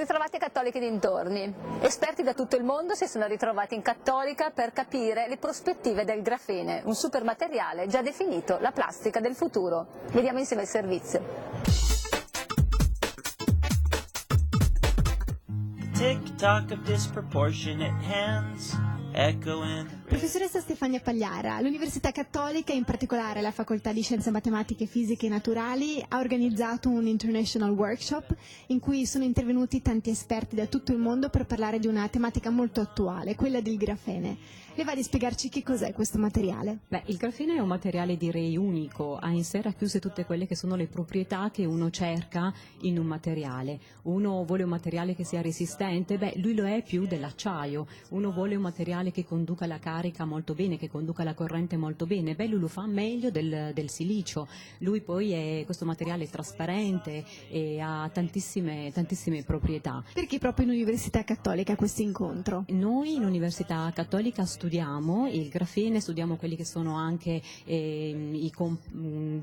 ritrovati a Cattolica e dintorni. Esperti da tutto il mondo si sono ritrovati in Cattolica per capire le prospettive del grafene, un supermateriale già definito la plastica del futuro. Vediamo insieme il servizio. Tick-tock of disproportionate hands. Professoressa Stefania Pagliara, l'Università Cattolica, in particolare la Facoltà di Scienze Matematiche, Fisiche e Naturali, ha organizzato un International Workshop in cui sono intervenuti tanti esperti da tutto il mondo per parlare di una tematica molto attuale, quella del grafene. Le va di spiegarci che cos'è questo materiale? Il grafene è un materiale direi unico, ha in sé racchiuse tutte quelle che sono le proprietà che uno cerca in un materiale. Uno vuole un materiale che sia resistente, lui lo è più dell'acciaio. Uno vuole un materiale che conduca la carica molto bene, che conduca la corrente molto bene, lui lo fa meglio del silicio. Lui poi è questo materiale trasparente e ha tantissime proprietà. Perché proprio in Università Cattolica questo incontro? Noi in Università Cattolica studiamo il grafene, studiamo quelli che sono anche dei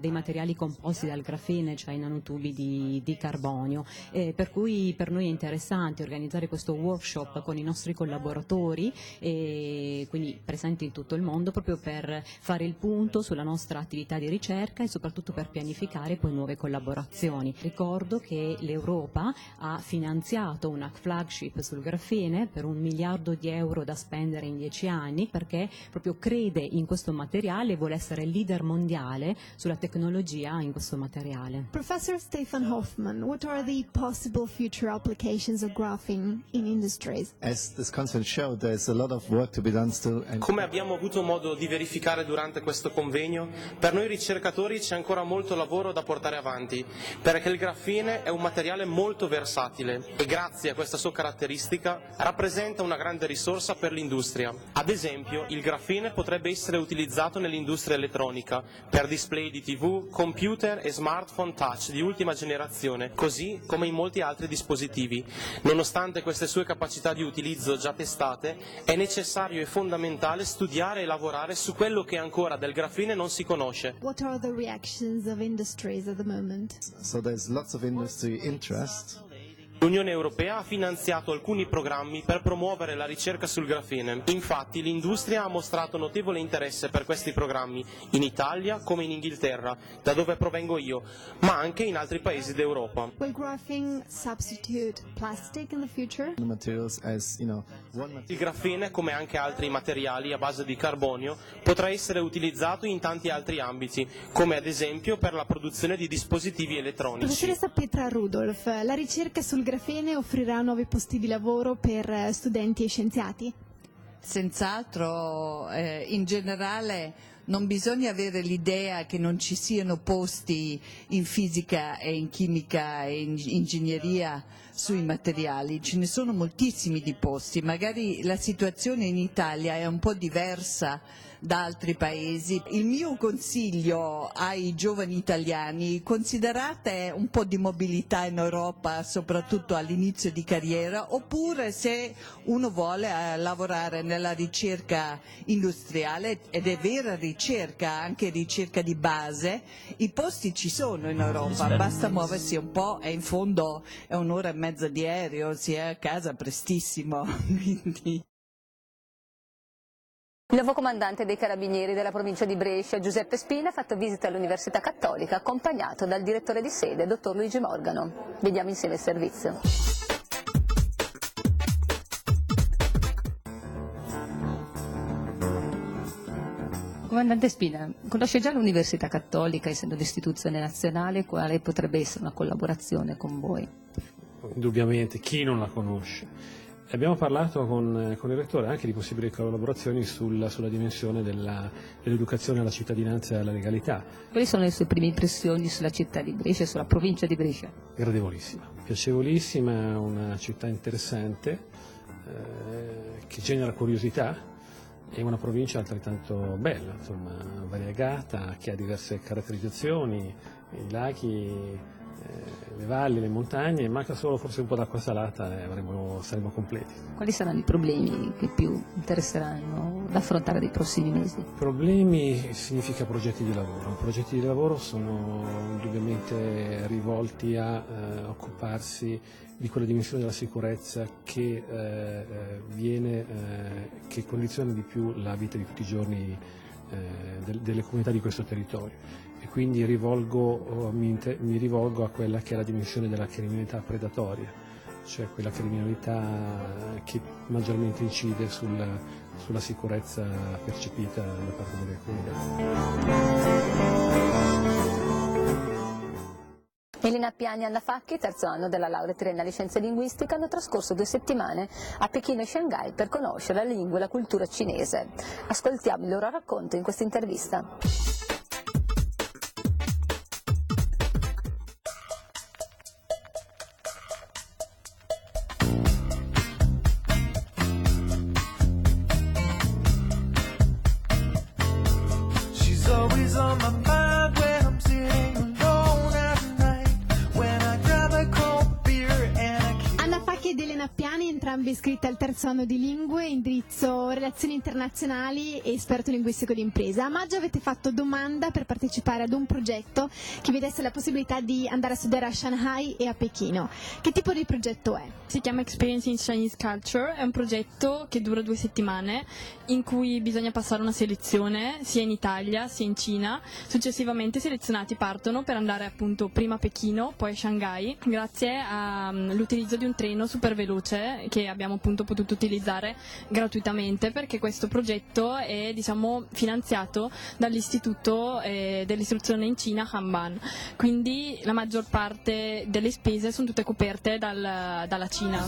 materiali composti dal grafene, cioè i nanotubi di carbonio, per cui per noi è interessante organizzare questo workshop con i nostri collaboratori, quindi presenti in tutto il mondo, proprio per fare il punto sulla nostra attività di ricerca e soprattutto per pianificare poi nuove collaborazioni. Ricordo che l'Europa ha finanziato una flagship sul grafene per €1 miliardo da spendere in 10 anni, perché proprio crede in questo materiale e vuole essere leader mondiale sulla tecnologia in questo materiale. Professor Stefan Hoffman, what are the possible future applications of graphene in industries? As this conference showed, there's a lot of work to be done still. Come abbiamo avuto modo di verificare durante questo convegno, per noi ricercatori c'è ancora molto lavoro da portare avanti, perché il grafene è un materiale molto versatile e grazie a questa sua caratteristica rappresenta una grande risorsa per l'industria. Ad esempio, il grafene potrebbe essere utilizzato nell'industria elettronica, per display di TV, computer e smartphone touch di ultima generazione, così come in molti altri dispositivi. Nonostante queste sue capacità di utilizzo già testate, è necessario e fondamentale studiare e lavorare su quello che ancora del grafene non si conosce. What are the reactions of industries at the moment? So there's lots of industry interest. L'Unione Europea ha finanziato alcuni programmi per promuovere la ricerca sul grafene. Infatti l'industria ha mostrato notevole interesse per questi programmi in Italia come in Inghilterra, da dove provengo io, ma anche in altri paesi d'Europa. Will graphene substitute plastic in the future? The materials as, Il grafene, come anche altri materiali a base di carbonio, potrà essere utilizzato in tanti altri ambiti, come ad esempio per la produzione di dispositivi elettronici. Professoressa Petra Rudolf, la ricerca sul grafene offrirà nuovi posti di lavoro per studenti e scienziati? Senz'altro, in generale non bisogna avere l'idea che non ci siano posti in fisica e in chimica e in ingegneria sui materiali, ce ne sono moltissimi di posti, magari la situazione in Italia è un po' diversa da altri paesi. Il mio consiglio ai giovani italiani: considerate un po' di mobilità in Europa, soprattutto all'inizio di carriera, oppure se uno vuole lavorare nella ricerca industriale, ed è vera ricerca, anche ricerca di base, i posti ci sono in Europa, basta muoversi un po' e in fondo è un'ora e mezza di aereo, si è a casa prestissimo. Quindi. Il nuovo comandante dei Carabinieri della provincia di Brescia, Giuseppe Spina, ha fatto visita all'Università Cattolica accompagnato dal direttore di sede, dottor Luigi Morgano. Vediamo insieme il servizio. Comandante Spina, conosce già l'Università Cattolica, essendo un'istituzione nazionale, quale potrebbe essere una collaborazione con voi? Indubbiamente, chi non la conosce? Abbiamo parlato con il Rettore anche di possibili collaborazioni sulla dimensione dell'educazione alla cittadinanza e alla legalità. Quali sono le sue prime impressioni sulla città di Brescia e sulla provincia di Brescia? Gradevolissima, piacevolissima, una città interessante, che genera curiosità, e una provincia altrettanto bella, insomma, variegata, che ha diverse caratterizzazioni, i laghi le valli, le montagne, manca solo forse un po' d'acqua salata e saremo completi. Quali saranno i problemi che più interesseranno da affrontare nei prossimi mesi? Problemi significa progetti di lavoro. I progetti di lavoro sono indubbiamente rivolti a occuparsi di quella dimensione della sicurezza che che condiziona di più la vita di tutti i giorni delle comunità di questo territorio. E quindi mi rivolgo a quella che è la dimensione della criminalità predatoria, cioè quella criminalità che maggiormente incide sulla sicurezza percepita da parte delle comunità. Elena Appiani e Anna Facchi, terzo anno della laurea triennale in scienze linguistiche, hanno trascorso 2 settimane a Pechino e Shanghai per conoscere la lingua e la cultura cinese. Ascoltiamo il loro racconto in questa intervista. Entrambi iscritti al terzo anno di lingue, indirizzo relazioni internazionali e esperto linguistico di impresa. A maggio avete fatto domanda per partecipare ad un progetto che vi desse la possibilità di andare a studiare a Shanghai e a Pechino. Che tipo di progetto è? Si chiama Experience in Chinese Culture, è un progetto che dura 2 settimane in cui bisogna passare una selezione sia in Italia sia in Cina. Successivamente i selezionati partono per andare appunto prima a Pechino, poi a Shanghai, grazie all'utilizzo di un treno super veloce che abbiamo appunto potuto utilizzare gratuitamente, perché questo progetto è finanziato dall'Istituto dell'istruzione in Cina Hanban, quindi la maggior parte delle spese sono tutte coperte dalla Cina.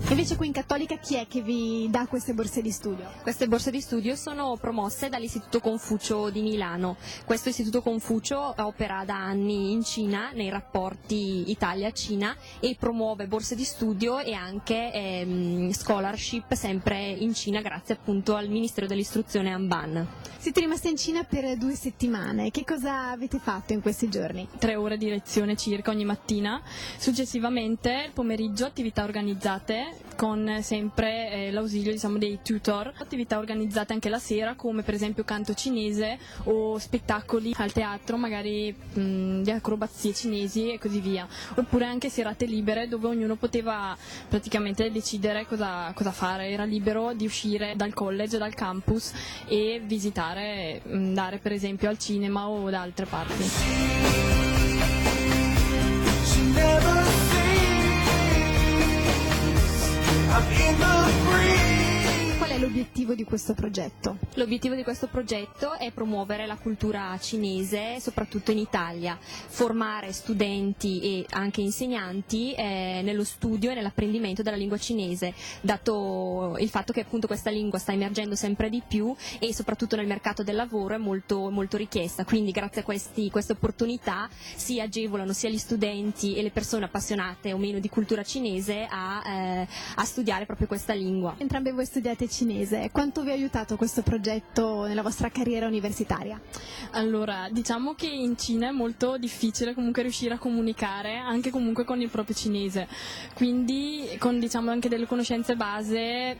Invece qui in Cattolica chi è che vi dà queste borse di studio? Queste borse di studio sono promosse dall'Istituto Confucio di Milano. Questo Istituto Confucio opera da anni in Cina nei rapporti Italia-Cina e promuove borse di studio e anche scholarship sempre in Cina grazie appunto al Ministero dell'Istruzione Hanban. Siete rimasti in Cina per 2 settimane, che cosa avete fatto in questi giorni? 3 ore di lezione circa ogni mattina, successivamente il pomeriggio attività organizzate con sempre l'ausilio dei tutor, attività organizzate anche la sera come per esempio canto cinese o spettacoli al teatro magari di acrobazie cinesi e così via, oppure anche serate libere dove ognuno poteva praticamente decidere cosa fare, era libero di uscire dal college, dal campus e visitare, andare per esempio al cinema o da altre parti. Qual è l'obiettivo di questo progetto? L'obiettivo di questo progetto è promuovere la cultura cinese, soprattutto in Italia, formare studenti e anche insegnanti nello studio e nell'apprendimento della lingua cinese, dato il fatto che appunto questa lingua sta emergendo sempre di più e soprattutto nel mercato del lavoro è molto, molto richiesta, quindi grazie a queste opportunità si agevolano sia gli studenti e le persone appassionate o meno di cultura cinese a studiare proprio questa lingua. Entrambi voi studiate cinese, quanto vi ha aiutato questo progetto nella vostra carriera universitaria? Allora, diciamo che in Cina è molto difficile comunque riuscire a comunicare anche comunque con il proprio cinese, quindi con anche delle conoscenze base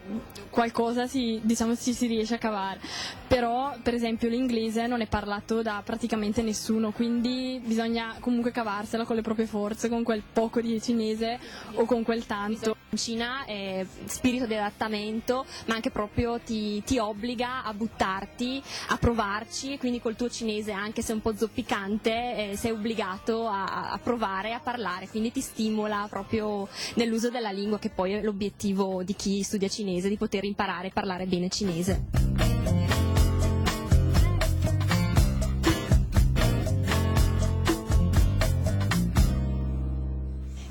qualcosa ci si riesce a cavare, però per esempio l'inglese non è parlato da praticamente nessuno, quindi bisogna comunque cavarsela con le proprie forze, con quel poco di cinese o con quel tanto. In Cina è spirito di adattamento, ma anche proprio ti obbliga a buttarti, a provarci, quindi col tuo cinese, anche se un po' zoppicante, sei obbligato a provare a parlare, quindi ti stimola proprio nell'uso della lingua, che poi è l'obiettivo di chi studia cinese, di poter imparare a parlare bene cinese.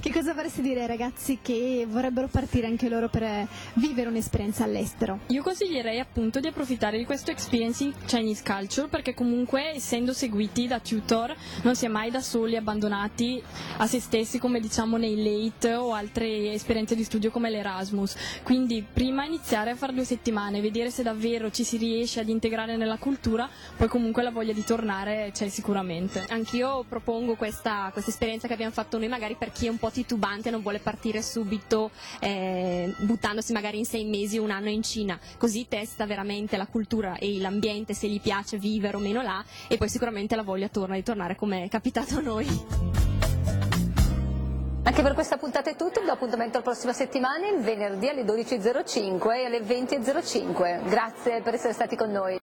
Che cosa vorresti dire ai ragazzi che vorrebbero partire anche loro per vivere un'esperienza all'estero? Io consiglierei appunto di approfittare di questo Experiencing Chinese Culture, perché comunque essendo seguiti da tutor non si è mai da soli, abbandonati a se stessi come diciamo nei late o altre esperienze di studio come l'Erasmus. Quindi prima iniziare a fare 2 settimane, vedere se davvero ci si riesce ad integrare nella cultura, poi comunque la voglia di tornare c'è sicuramente. Anch'io propongo questa esperienza che abbiamo fatto noi, magari per chi è un po' titubante e non vuole partire subito buttandosi magari in 6 mesi o un anno in Cina, così testa veramente la cultura e l'ambiente, se gli piace vivere o meno là, e poi sicuramente la voglia torna di tornare come è capitato a noi. Anche per questa puntata è tutto, vi do appuntamento la prossima settimana, il venerdì alle 12.05 e alle 20.05. Grazie per essere stati con noi.